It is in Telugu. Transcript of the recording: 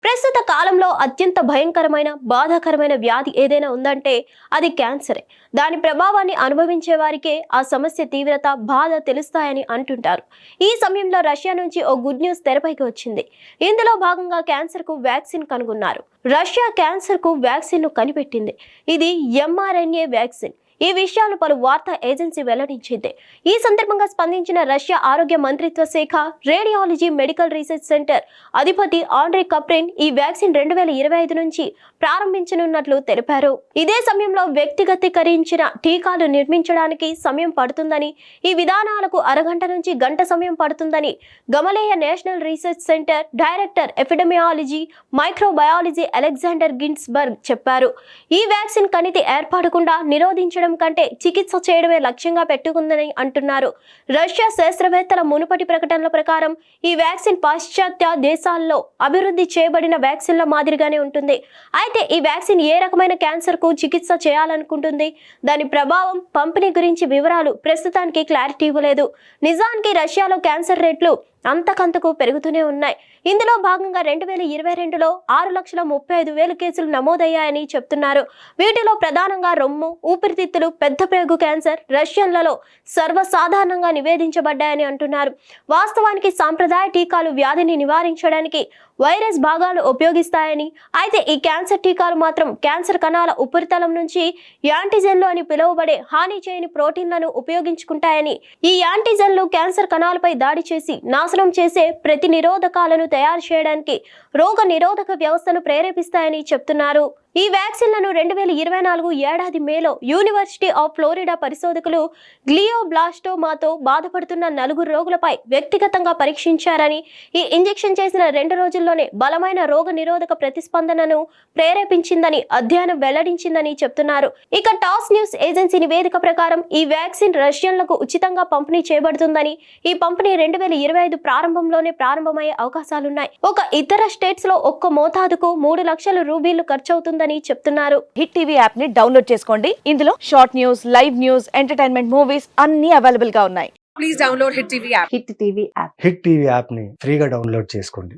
ప్రస్తుత కాలంలో అత్యంత భయంకరమైన బాధాకరమైన వ్యాధి ఏదైనా ఉందంటే అది క్యాన్సరే. దాని ప్రభావాన్ని అనుభవించే వారికే ఆ సమస్య తీవ్రత బాధ తెలుస్తాయని అంటుంటారు. ఈ సమయంలో రష్యా నుంచి ఓ గుడ్ న్యూస్ తెరపైకి వచ్చింది. ఇందులో భాగంగా క్యాన్సర్ కు వ్యాక్సిన్ కనుగొన్నారు. రష్యా క్యాన్సర్ కు వ్యాక్సిన్ ను కనిపెట్టింది. ఇది mRNA వ్యాక్సిన్. ఈ విషయాలు పలు వార్తా ఏజెన్సీ వెల్లడించింది. ఈ సందర్భంగా స్పందించిన రష్యా ఆరోగ్య మంత్రిత్వ శాఖ రేడియాలజీ మెడికల్ రీసెర్చ్ సెంటర్ అధిపతి ఆండ్రే కప్రిన్ ఈ వ్యాక్సిన్ 2025 నుంచి ప్రారంభించనున్నట్లు తెలిపారు. ఇదే సమయంలో వ్యక్తిగతీకరించిన టీకాలు నిర్మించడానికి సమయం పడుతుందని, ఈ విధానాలకు అరగంట నుంచి గంట సమయం పడుతుందని Gamaleya national research centre director epidemiology microbiology Alexander Ginsburg చెప్పారు. ఈ వ్యాక్సిన్ కణితి ఏర్పడకుండా నిరోధించడం కంటే చికిత్స చేయడమే లక్ష్యంగా పెట్టుకుందని అంటున్నారు. రష్యా శాస్త్రవేత్తల మునుపటి ప్రకటనల ప్రకారం ఈ వ్యాక్సిన్ పాశ్చాత్య దేశాల్లో అభివృద్ధి చేయబడిన వ్యాక్సిన్ల మాదిరిగానే ఉంటుంది. అయితే ఈ వ్యాక్సిన్ ఏ రకమైన క్యాన్సర్ కు చికిత్స చేయాలనుకుంటుంది, దాని ప్రభావం, పంపిణీ గురించి వివరాలు ప్రస్తుతానికి క్లారిటీ ఇవ్వలేదు. నిజానికి రష్యాలో క్యాన్సర్ రేట్లు అంతకంతకు పెరుగుతూనే ఉన్నాయి. ఇందులో భాగంగా 2022లో 6,35,000 కేసులు నమోదయ్యాయని చెప్తున్నారు. వీటిలో ప్రధానంగా రొమ్ము, ఊపిరితిత్తులు, పెద్ద ప్రేగు క్యాన్సర్ రష్యన్లలో సర్వసాధారణంగా నివేదించబడ్డాయని అంటున్నారు. వాస్తవానికి సాంప్రదాయ టీకాలు వ్యాధిని నివారించడానికి వైరస్ భాగాలు ఉపయోగిస్తాయని, అయితే ఈ క్యాన్సర్ టీకాలు మాత్రం క్యాన్సర్ కణాల ఉపరితలం నుంచి యాంటీజెన్లు అని పిలువబడే హాని చేయని ప్రోటీన్లను ఉపయోగించుకుంటాయని, ఈ యాంటీజెన్లు క్యాన్సర్ కణాలపై దాడి చేసి నాశనం చేసే ప్రతినిరోధకాలను తయారు చేయడానికి రోగ నిరోధక వ్యవస్థను ప్రేరేపిస్తాయని చెప్తున్నారు. ఈ వ్యాక్సిన్లను 2024 ఏడాది మేలో యూనివర్సిటీ ఆఫ్ ఫ్లోరిడా పరిశోధకులు గ్లియోబ్లాస్టోమాతో బాధపడుతున్న 4 రోగులపై వ్యక్తిగతంగా పరీక్షించారని, ఈ ఇంజెక్షన్ చేసిన 2 రోజుల్లోనే బలమైన రోగ నిరోధక ప్రతిస్పందనను ప్రేరేపించిందని అధ్యయనం వెల్లడించిందని చెప్తున్నారు. ఇక టాస్ న్యూస్ ఏజెన్సీ నివేదిక ప్రకారం ఈ వ్యాక్సిన్ రష్యన్లకు ఉచితంగా పంపిణీ చేయబడుతుందని, ఈ పంపిణీ 2025 ప్రారంభంలోనే ప్రారంభమయ్యే అవకాశాలున్నాయి. ఒక ఇతర స్టేట్స్ లో ఒక్క మోతాదుకు 3 లక్షల రూబీలు ఖర్చవుతుందని చెప్తున్నారు. హిట్ టీవీ యాప్ ని డౌన్లోడ్ చేసుకోండి. ఇందులో short news, live news, entertainment movies అన్ని అవైలబుల్ గా ఉన్నాయి. Please download Hit TV app. Hit TV app hit TV యాప్ని ఫ్రీగా డౌన్లోడ్ చేసుకోండి.